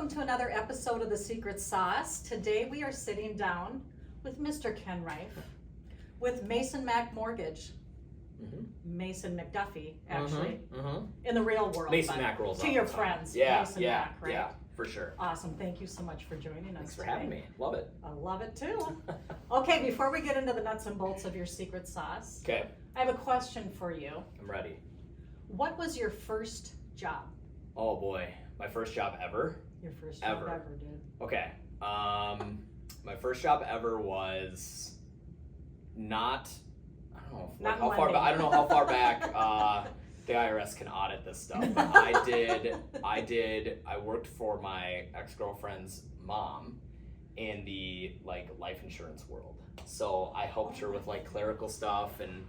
welcome to another episode of The Secret Sauce. Today we are sitting down with Mr. Ken Rife with Mason Mac Mortgage. Mason McDuffie, actually, in the real world. Mason Mac rolls to off your the tongue. friends. Yeah, Mason yeah, Mac, right? yeah, for sure. Awesome. Thank you so much for joining us. Thanks for today. having me. Love it. I love it too. Okay, before we get into the nuts and bolts of your secret sauce, Okay, I have a question for you. I'm ready. What was your first job? Oh boy, my first job ever? Your first job Ever. ever, dude. Okay, my first job ever was not, I don't know, Not how far lending. back, I don't know how far back the IRS can audit this stuff, but I worked for my ex-girlfriend's mom in the life insurance world. So I helped her with clerical stuff and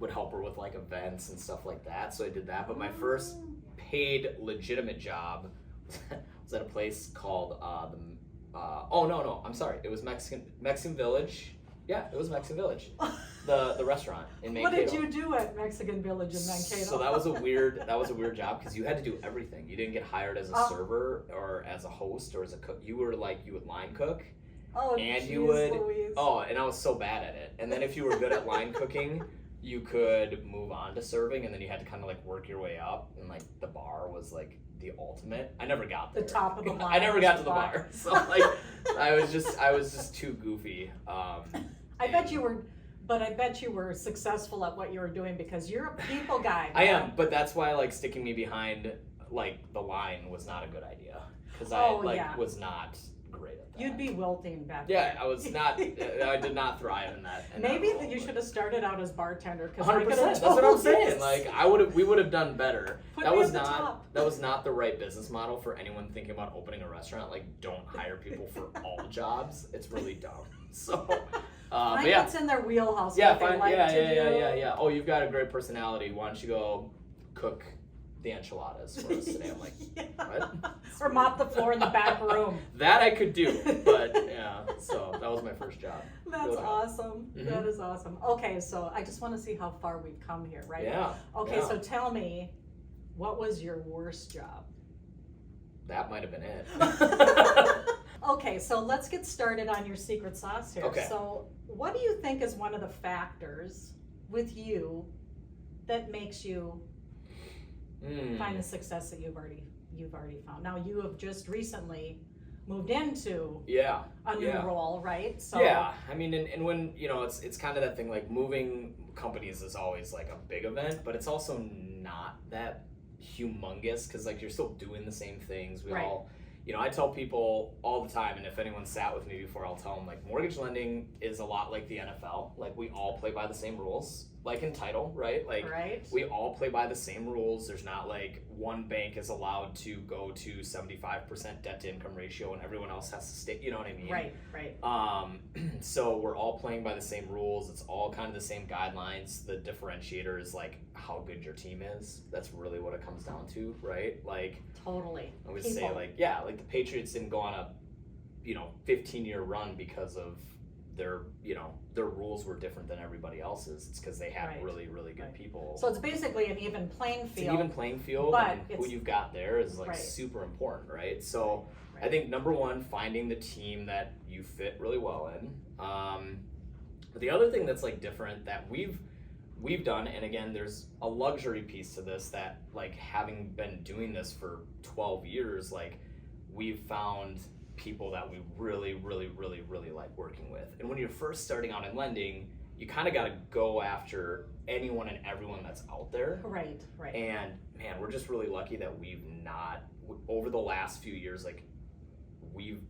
would help her with events and stuff like that. So I did that. But my first paid legitimate job was at a place called I'm sorry, it was Mexican Village. Yeah, it was Mexican Village, the restaurant in Mankato. What did you do at Mexican Village in Mankato? So that was a weird job because you had to do everything. You didn't get hired as a server or as a host or as a cook. You would line cook. Oh, and geez, you would Louise. and I was so bad at it. And then if you were good at line cooking, you could move on to serving, and then you had to kind of work your way up. And the bar was the ultimate. I never got there. The top of the line. I never got to the bar. So I was just too goofy. I bet you were successful at what you were doing because you're a people guy. I am, but that's why sticking me behind the line was not a good idea because I was not great at that. You'd be wilting back Yeah, then. I was not. I did not thrive in that. Maybe that role, you should have started out as bartender. 100%. That's what I'm saying. We would have done better. Put That me was at the not. top. That was not the right business model for anyone thinking about opening a restaurant. Don't hire people for all jobs. It's really dumb. So, I but yeah. it's in their wheelhouse. Yeah, what they fine. like to do. Yeah. Oh, you've got a great personality. Why don't you go cook the enchiladas for us today? I'm like, what? Or mop the floor in the back room. That I could do, but yeah. So that was my first job. That's Go job. awesome. Mhm. That is awesome. Okay, so I just want to see how far we've come here, right? Yeah. Okay, yeah. so tell me, what was your worst job? That might have been it. Okay, so let's get started on your secret sauce here. Okay. So what do you think is one of the factors with you that makes you find the success that you've already found? Now you have just recently moved into a new role, right? So yeah, I mean, and when it's kind of that thing, moving companies is always a big event, but it's also not that humongous because you're still doing the same things. We all, I tell people all the time, and if anyone sat with me before, I'll tell them mortgage lending is a lot like the NFL. We all play by the same rules, in title, right? right. We all play by the same rules. There's not one bank is allowed to go to 75% debt to income ratio and everyone else has to stay, you know what I mean? Right. So we're all playing by the same rules. It's all kind of the same guidelines. The differentiator is how good your team is. That's really what it comes down to, right? Totally. I would say the Patriots didn't go on a 15-year run because of their rules were different than everybody else's. It's because they had really, really good people. So it's basically an even playing field. It's an even playing field, but and who you've got there is super important, right? So I think number one, finding the team that you fit really well in. But the other thing that's different that we've done, and again, there's a luxury piece to this that having been doing this for 12 years, we've found people that we really, really, really, really like working with. And when you're first starting out in lending, you kind of got to go after anyone and everyone that's out there. Right. And man, we're just really lucky that we've not, over the last few years, we've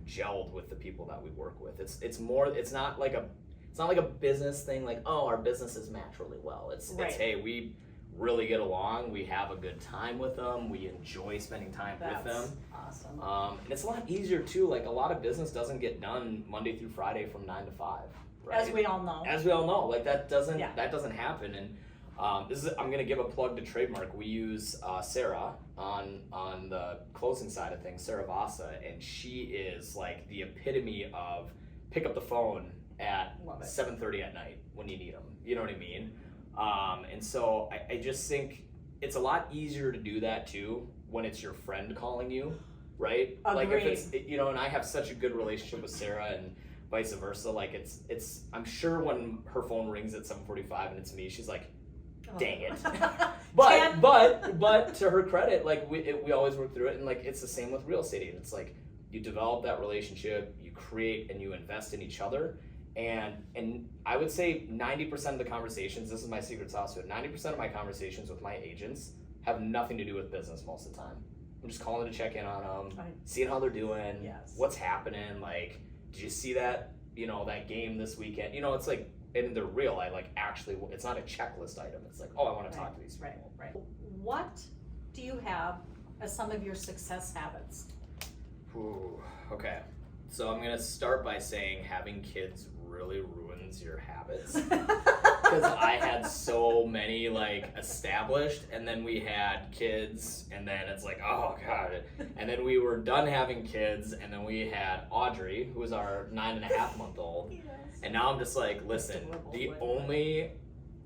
gelled with the people that we work with. It's not like a business thing, our businesses match really well. It's hey, we really get along, we have a good time with them, we enjoy spending time with them. Awesome. And it's a lot easier too. A lot of business doesn't get done Monday through Friday from 9 to 5. Right? As we all know. That doesn't happen. And I'm gonna give a plug to Trademark. We use Sarah on the closing side of things, Sarah Vasa, and she is the epitome of pick up the phone at 7:30 at night when you need them. You know what I mean? And so I just think it's a lot easier to do that too when it's your friend calling you right? Agreed. Like if it's, and I have such a good relationship with Sarah and vice versa. Like it's, I'm sure when her phone rings at 7:45 and it's me, she's like, dang it. but to her credit, like we always work through it, and like it's the same with real estate. It's like you develop that relationship, you create and you invest in each other, and I would say 90% of the conversations, this is my secret sauce to it, 90% of my conversations with my agents have nothing to do with business most of the time. I'm just calling to check in on them, seeing how they're doing, what's happening, like, did you see that, that game this weekend? It's like, and they're real. I like actually, it's not a checklist item. It's like, I want to talk to these people. Right. What do you have as some of your success habits? Ooh, okay. So I'm gonna start by saying having kids really ruins your habits, because I had so many like established, and then we had kids, and then it's like, oh god, and then we were done having kids, and then we had Audrey, who was our 9.5-month-old. And now I'm just like, listen, the only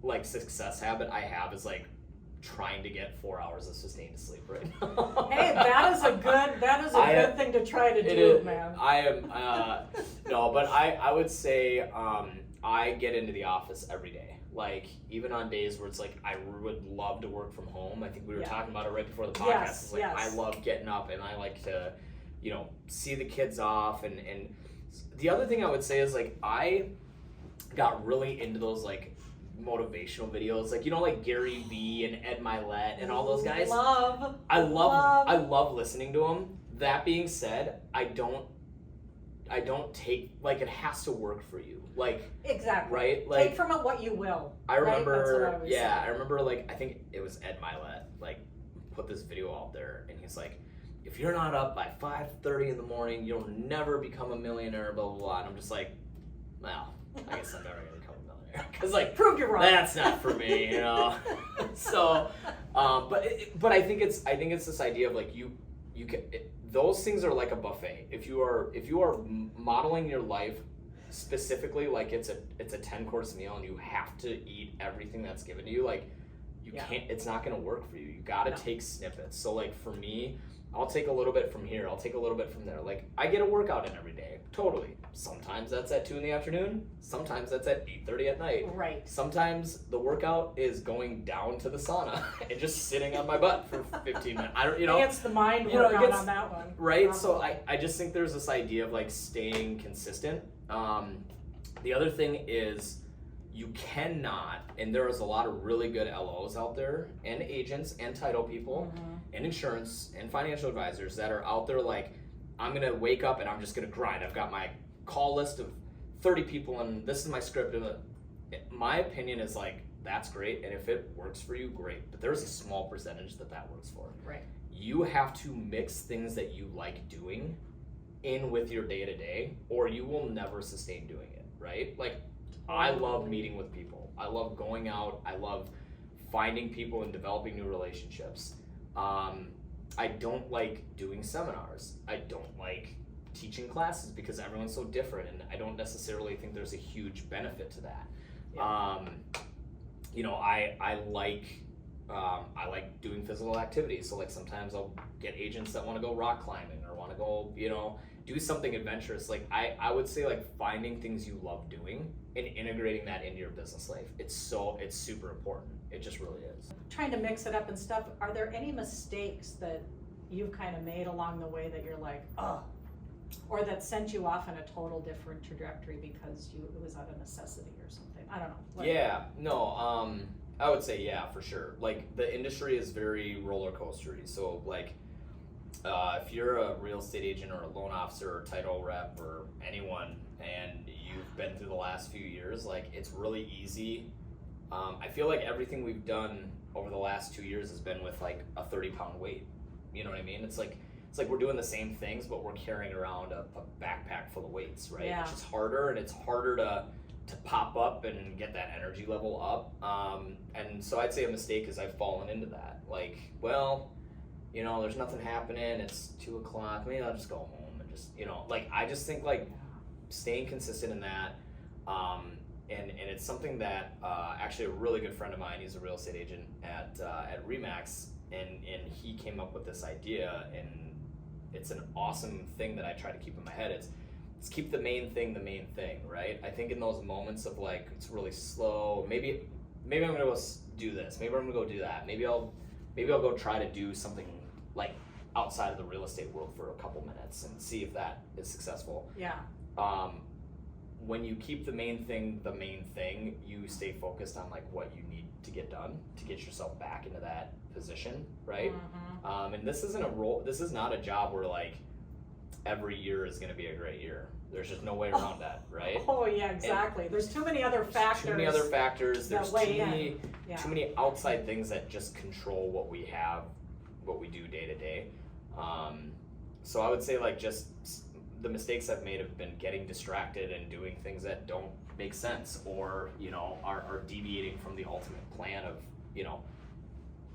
like success habit I have is like trying to get 4 hours of sustained sleep right now. Hey, that is a good thing to try to do, man. I am no, but I would say I get into the office every day. Like even on days where it's like I would love to work from home. I think we were talking about it right before the podcast. It's like I love getting up and I like to, see the kids off, and the other thing I would say is like I got really into those like motivational videos, like like Gary Vee and Ed Mylett and all those guys. I love listening to them. That being said, I don't take, like, it has to work for you, like, exactly, right? Like, take from it what you will. I remember, right? That's what I always say. I remember, like, I think it was Ed Mylett, like, put this video out there, and he's like, if you're not up by 5:30 in the morning, you'll never become a millionaire, blah blah blah. And I'm just like, well, I guess I'm never gonna become a millionaire, because like, prove you're wrong. That's not for me, So, but I think it's this idea of like you can. Those things are like a buffet. If you are modeling your life specifically like it's a 10-course meal and you have to eat everything that's given to you, like you can't. It's not gonna work for you. You gotta take snippets. So like for me, I'll take a little bit from here. I'll take a little bit from there. Like I get a workout in every day. Totally. Sometimes that's at 2 p.m. Sometimes that's at 8:30 at night. Right. Sometimes the workout is going down to the sauna and just sitting on my butt for 15 minutes. I don't, It's the mind workout on that one. Right. Probably. So I just think there's this idea of like staying consistent. The other thing is you cannot, and there is a lot of really good LOs out there and agents and title people and insurance and financial advisors that are out there like, I'm going to wake up and I'm just going to grind. I've got my call list of 30 people and this is my script. My opinion is like, that's great. And if it works for you, great. But there's a small percentage that works for. Right. You have to mix things that you like doing in with your day to day, or you will never sustain doing it. Right? Like, I love meeting with people. I love going out. I love finding people and developing new relationships. I don't like doing seminars. I don't like teaching classes because everyone's so different, and I don't necessarily think there's a huge benefit to that. Yeah. I like doing physical activities. So like sometimes I'll get agents that want to go rock climbing or want to go, do something adventurous. Like I would say like finding things you love doing and integrating that into your business life. It's super important. It just really is. Trying to mix it up and stuff. Are there any mistakes that you've kind of made along the way that you're like, oh, or that sent you off in a total different trajectory because it was out of necessity or something? I don't know. I would say yeah, for sure. Like the industry is very roller coastery. So like, if you're a real estate agent or a loan officer or title rep or anyone, and you've been through the last few years, like it's really easy. I feel like everything we've done over the last 2 years has been with like a 30-pound weight. You know what I mean? It's like we're doing the same things, but we're carrying around a backpack full of weights, right? Yeah. It's just harder, and it's harder to pop up and get that energy level up. And so I'd say a mistake is I've fallen into that. Like, well, there's nothing happening. It's 2:00. Maybe I'll just go home and just, like I just think like staying consistent in that. And it's something that actually a really good friend of mine, he's a real estate agent at Remax, and he came up with this idea, and it's an awesome thing that I try to keep in my head. It's keep the main thing, right? I think in those moments of like, it's really slow, maybe I'm gonna go do this, maybe I'm gonna go do that, maybe I'll go try to do something like outside of the real estate world for a couple minutes and see if that is successful. Yeah. When you keep the main thing, you stay focused on like what you need to get done to get yourself back into that position, right? Mm-hmm. And this is not a job where like every year is going to be a great year. There's just no way around that, right? Oh yeah, exactly. There's too many other factors. Too many other factors. There's too Yeah. many outside things that just control what we have, what we do day to day. So I would say like just the mistakes I've made have been getting distracted and doing things that don't make sense, or are deviating from the ultimate plan of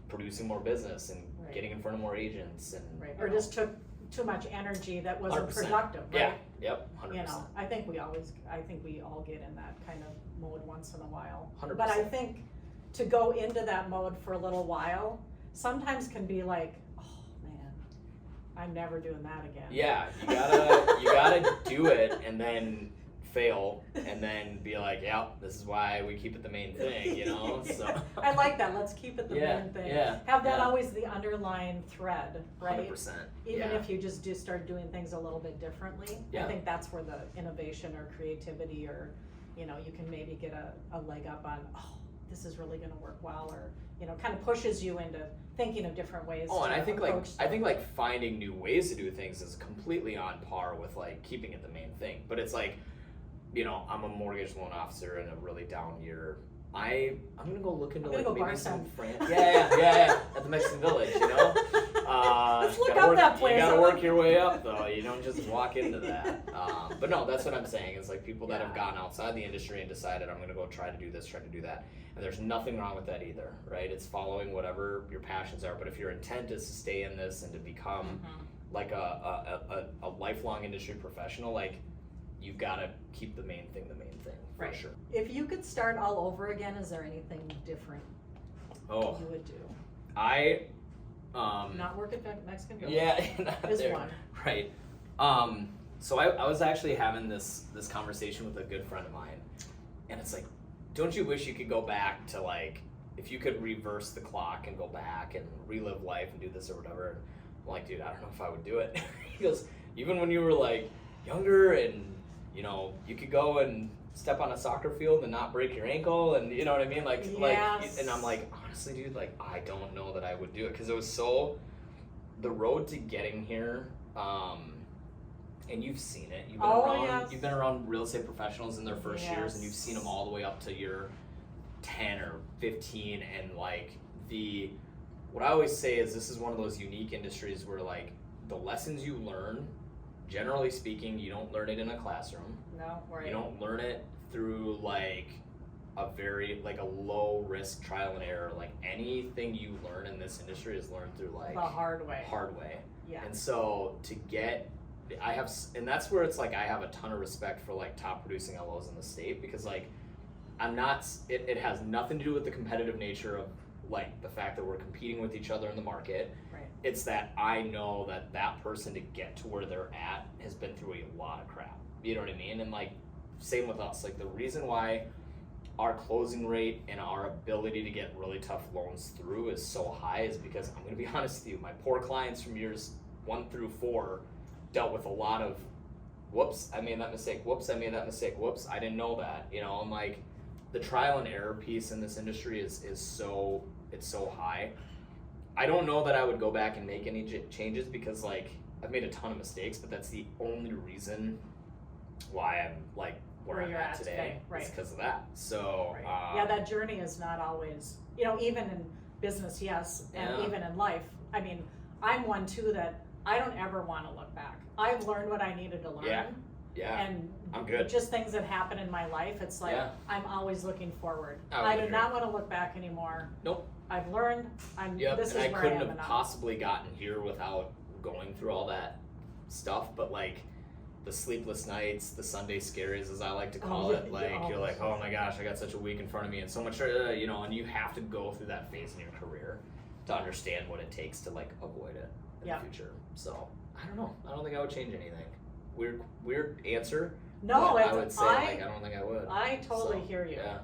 producing more business and Right. getting in front of more agents and or just took too much energy that wasn't 100%. productive, right? Yeah, yep, 100%. I think we all get in that kind of mode once in a while. 100%. But I think to go into that mode for a little while sometimes can be like, oh man, I'm never doing that again. Yeah, you gotta do it and then fail and then be like, yeah, this is why we keep it the main thing, So I like that. Let's keep it the Yeah, main thing. yeah, Have that yeah. always the underlying thread, right? 100%. Even yeah. if you just start doing things a little bit differently. Yeah. I think that's where the innovation or creativity or, you can maybe get a leg up on, oh, this is really gonna work well, or, kind of pushes you into thinking of different ways Oh, to and I think approach finding new ways to do things is completely on par with like keeping it the main thing. But it's like, I'm a mortgage loan officer in a really down year. I'm gonna go look into like maybe some yeah, at the Mexican Village, Let's look gotta up work, that place. You gotta work your way up though. You don't just walk into that. But no, that's what I'm saying. It's like people that have gone outside the industry and decided I'm gonna go try to do this, try to do that. And there's nothing wrong with that either, right? It's following whatever your passions are. But if your intent is to stay in this and to become like a lifelong industry professional, like you've got to keep the main thing for sure. If you could start all over again, is there anything different you would do? Not work at Mexican Village. Yeah, is one. Right. So I was actually having this conversation with a good friend of mine, and it's like, don't you wish you could go back to like, if you could reverse the clock and go back and relive life and do this or whatever? I'm like, dude, I don't know if I would do it. He goes, even when you were like younger and you could go and step on a soccer field and not break your ankle, and you know what I mean? Like, and I'm like, honestly, dude, like, I don't know that I would do it, because it was the road to getting here, and you've seen it. You've been around real estate professionals in their first years, and you've seen them all the way up to your 10 or 15, and like what I always say is this is one of those unique industries where like the lessons you learn, generally speaking, you don't learn it in a classroom. No, right. You don't learn it through like a very like a low risk trial and error. Like anything you learn in this industry is learned through like the hard way. Yeah. And so and that's where it's like I have a ton of respect for like top producing LOs in the state, because like it has nothing to do with the competitive nature of like the fact that we're competing with each other in the market. Right. It's that I know that person to get to where they're at has been through a lot of crap. You know what I mean? And like same with us. Like the reason why our closing rate and our ability to get really tough loans through is so high is because I'm gonna be honest with you, my poor clients from years 1 through 4 dealt with a lot of whoops, I made that mistake, whoops, I made that mistake, whoops, I didn't know that. And like the trial and error piece in this industry is so high. I don't know that I would go back and make any changes, because like I've made a ton of mistakes, but that's the only reason why I'm like where I'm at today. Right. It's because of that. So that journey is not always, even in business, yes, and even in life. I mean, I'm one too that I don't ever want to look back. I've learned what I needed to learn. Yeah. And I'm good. Just things that happen in my life, it's like I'm always looking forward. I I do not want to look back anymore. Nope. I've learned. This is and where I couldn't am have now. possibly gotten here without going through all that stuff. But like the sleepless nights, the Sunday scaries, as I like to call it, like you're like, oh my gosh, I got such a week in front of me and so much, and you have to go through that phase in your career to understand what it takes to like avoid it. in the future. So I don't know. I don't think I would change anything. Weird answer. No, I would say I don't think I would. I totally hear you. Yeah.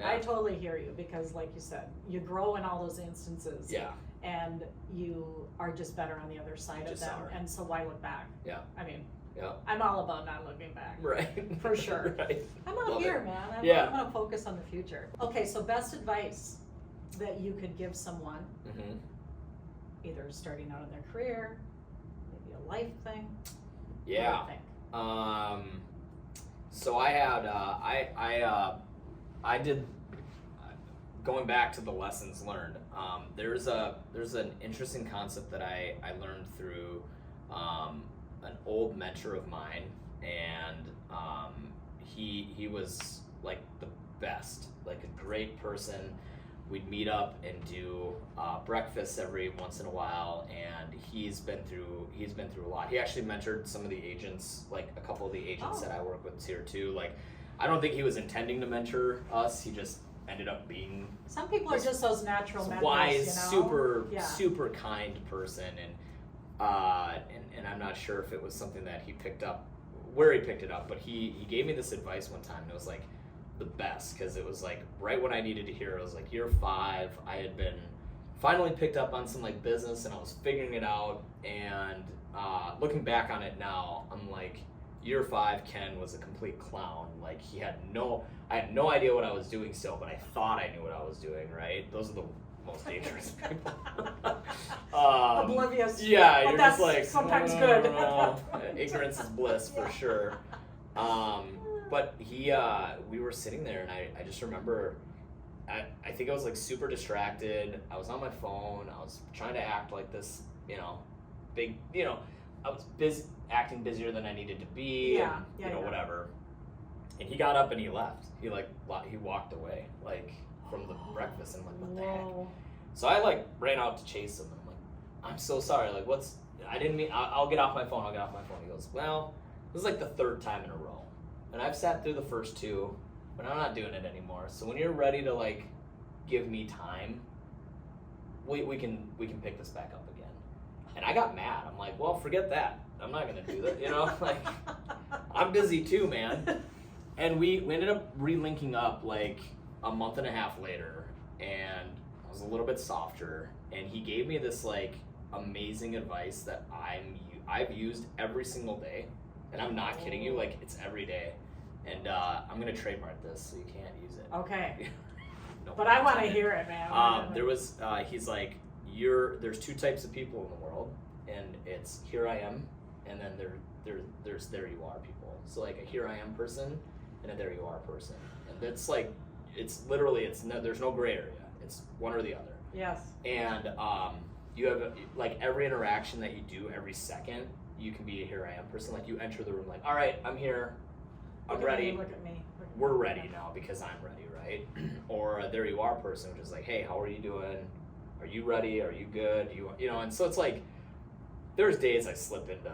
I totally hear you because, like you said, you grow in all those instances. Yeah. And you are just better on the other side of them. And so why look back? Yeah. I mean, yeah. I'm all about not looking back. Right. For sure. Right. I'm out Love here, it. man. I'm going to focus on the future. Okay, so best advice that you could give someone, either starting out in their career, maybe a life thing. Yeah. What do you think? So I had I did, going back to the lessons learned, there's an interesting concept that I learned through an old mentor of mine, and he was like the best, like a great person. We'd meet up and do breakfast every once in a while, and he's been through a lot. He actually mentored some of the agents, like a couple of the agents that I work with here too. Like, I don't think he was intending to mentor us. He just ended up being. Some people are just those natural mentors, wise, super kind person, and I'm not sure if it was something that he picked up, where he picked it up, but he gave me this advice one time, and it was like the best, because it was like right when I needed to hear it. It was like year 5, I had been finally picked up on some like business, and I was figuring it out, and looking back on it now, I'm like, year 5 Ken was a complete clown. Like, I had no idea what I was doing still, but I thought I knew what I was doing, right? Those are the most dangerous people. Oblivious. Yeah, but you're that's just like, sometimes good. Ignorance is bliss, for sure. But we were sitting there, and I just remember, I think I was like super distracted. I was on my phone. I was trying to act like this, big, I was acting busier than I needed to be, whatever. And he got up and he left. He walked away, like, from the breakfast, and I'm like, what the heck? So I like ran out to chase him, and I'm like, I'm so sorry, like, I didn't mean, I'll get off my phone. He goes, well, this is like the 3rd time in a row, and I've sat through the first 2, but I'm not doing it anymore. So when you're ready to like give me time, we can pick this back up again. And I got mad. I'm like, well, forget that. I'm not gonna do that, like, I'm busy too, man. And we ended up relinking up like a month and a half later, and I was a little bit softer, and he gave me this like amazing advice that I've used every single day, and I'm not kidding you, like, it's every day. And I'm gonna trademark this, so you can't use it. Okay. No, but I want to hear it, man. He's like, there's 2 types of people in the world, and it's here I am, and then there's there you are people. So like a here I am person and a there you are person, and that's like, it's literally, there's no gray area. It's one or the other. Yes. And you have like every interaction that you do every second, you can be a here I am person. Like, you enter the room like, all right, I'm here, I'm ready. Look at me. We're ready now because I'm ready, right? Or a there you are person, which is like, hey, how are you doing? Are you ready? Are you good? And so it's like, there's days I slip into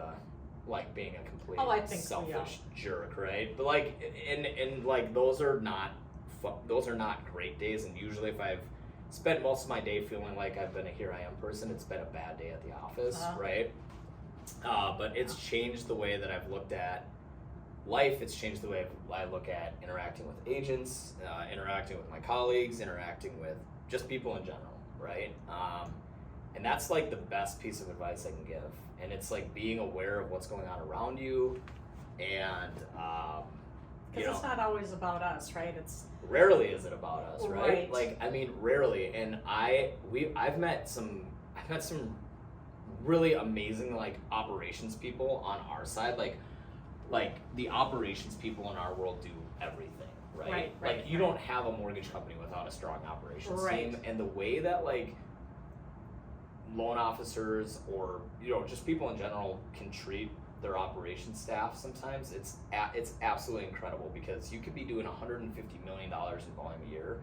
like being a complete selfish jerk, right? But like, and like, those are not great days. And usually, if I've spent most of my day feeling like I've been a here I am person, it's been a bad day at the office, right? But it's changed the way that I've looked at life. It's changed the way I look at interacting with agents, interacting with my colleagues, interacting with just people in general, right? And that's like the best piece of advice I can give. And it's like being aware of what's going on around you, and because it's not always about us, right? It's rarely is it about us, right? Right. Like, I mean, rarely. And I've met some really amazing like operations people on our side. Like the operations people in our world do everything, right? Like, you don't have a mortgage company without a strong operations team. And the way that like loan officers, or just people in general, can treat their operations staff sometimes, it's absolutely incredible, because you could be doing $150 million in volume a year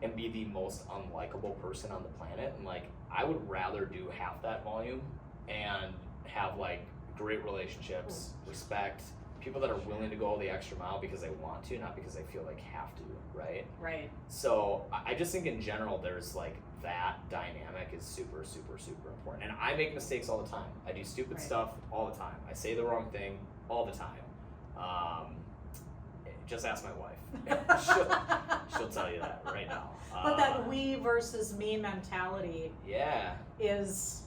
and be the most unlikable person on the planet. And like, I would rather do half that volume and have like great relationships, respect, people that are willing to go the extra mile because they want to, not because they feel like have to, right? Right. So I just think in general, there's like that dynamic is super, super, super important. And I make mistakes all the time. I do stupid stuff all the time. I say the wrong thing all the time. Just ask my wife. she'll tell you that right now. But that we versus me mentality is...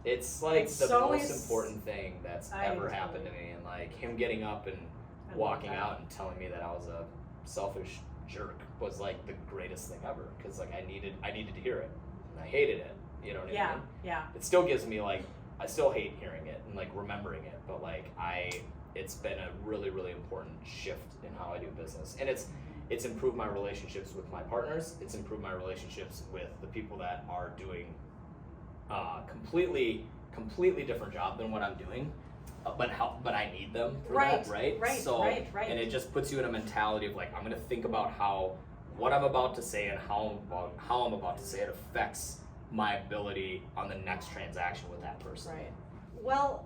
It's like it's the so most important thing that's ever happened to me. And like him getting up and walking out and telling me that I was a selfish jerk was like the greatest thing ever. Cause like I needed to hear it. And I hated it. You know what I mean? Yeah. It still gives me like, I still hate hearing it and like remembering it. But like it's been a really, really important shift in how I do business. And it's improved my relationships with my partners. It's improved my relationships with the people that are doing completely different job than what I'm doing, but I need them for that, right? And it just puts you in a mentality of like, I'm gonna think about what I'm about to say and how I'm about to say it affects my ability on the next transaction with that person. Right. Well,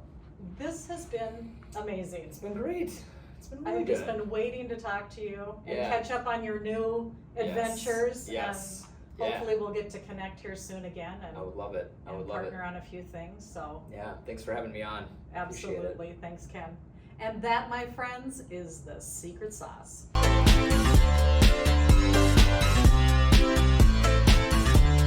this has been amazing. It's been great. It's been really I've good. just been waiting to talk to you and Yeah. catch up on your new adventures. Yes. Hopefully we'll get to connect here soon again and I would love it. I would love it. partner on a few things. So Yeah, thanks for having me on. Appreciate it. absolutely. Thanks, Ken. And that, my friends, is the secret sauce.